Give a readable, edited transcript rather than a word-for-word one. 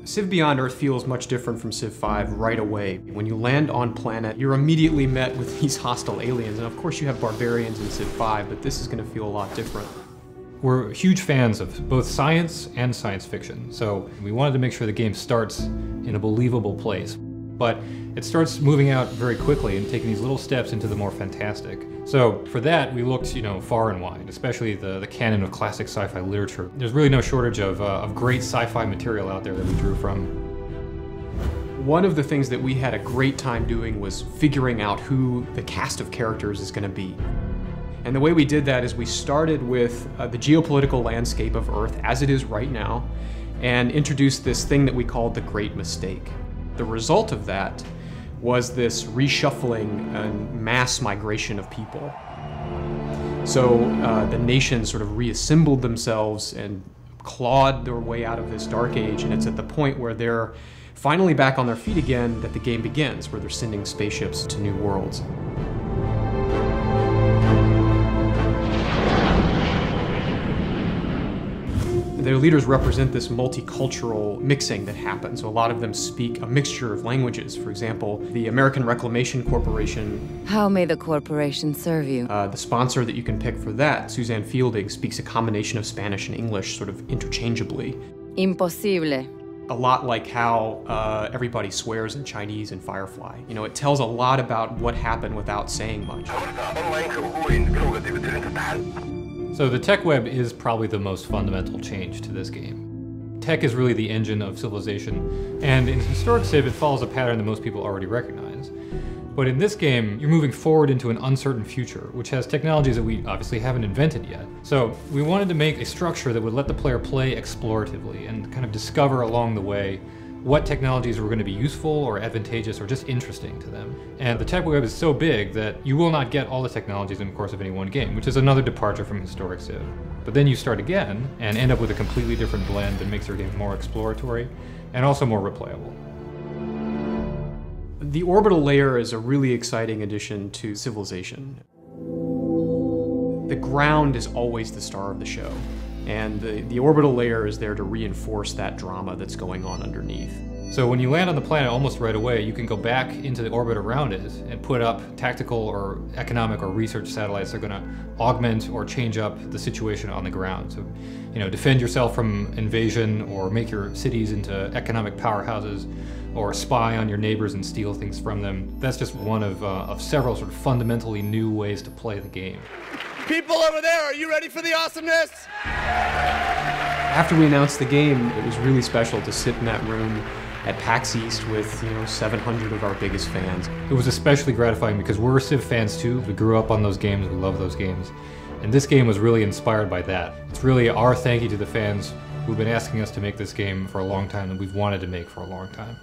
Civ Beyond Earth feels much different from Civ 5 right away. When you land on planet, you're immediately met with these hostile aliens, and of course you have barbarians in Civ 5, but this is going to feel a lot different. We're huge fans of both science and science fiction, so we wanted to make sure the game starts in a believable place. But it starts moving out very quickly and taking these little steps into the more fantastic. So for that, we looked, far and wide, especially the canon of classic sci-fi literature. There's really no shortage of great sci-fi material out there that we drew from. One of the things that we had a great time doing was figuring out who the cast of characters is going to be. And the way we did that is we started with the geopolitical landscape of Earth as it is right now, and introduced this thing that we called the Great Mistake. The result of that was this reshuffling and mass migration of people. So the nations sort of reassembled themselves and clawed their way out of this dark age, and it's at the point where they're finally back on their feet again that the game begins, where they're sending spaceships to new worlds. Their leaders represent this multicultural mixing that happens. So a lot of them speak a mixture of languages. For example, the American Reclamation Corporation. How may the corporation serve you? The sponsor that you can pick for that, Suzanne Fielding, speaks a combination of Spanish and English sort of interchangeably. Imposible. A lot like how everybody swears in Chinese in Firefly. It tells a lot about what happened without saying much. So the tech web is probably the most fundamental change to this game. Tech is really the engine of civilization, and in historic Civ it follows a pattern that most people already recognize. But in this game, you're moving forward into an uncertain future, which has technologies that we obviously haven't invented yet. So we wanted to make a structure that would let the player play exploratively and kind of discover along the way what technologies were going to be useful or advantageous or just interesting to them. And the tech web is so big that you will not get all the technologies in the course of any one game, which is another departure from historic Civ. But then you start again and end up with a completely different blend that makes your game more exploratory and also more replayable. The Orbital Layer is a really exciting addition to Civilization. The ground is always the star of the show, and the Orbital Layer is there to reinforce that drama that's going on underneath. So when you land on the planet almost right away, you can go back into the orbit around it and put up tactical or economic or research satellites that are going to augment or change up the situation on the ground. So, defend yourself from invasion or make your cities into economic powerhouses or spy on your neighbors and steal things from them. That's just one of several sort of fundamentally new ways to play the game. People over there, are you ready for the awesomeness? After we announced the game, it was really special to sit in that room at PAX East with 700 of our biggest fans. It was especially gratifying because we're Civ fans too. We grew up on those games, we love those games. And this game was really inspired by that. It's really our thank you to the fans who've been asking us to make this game for a long time and we've wanted to make for a long time.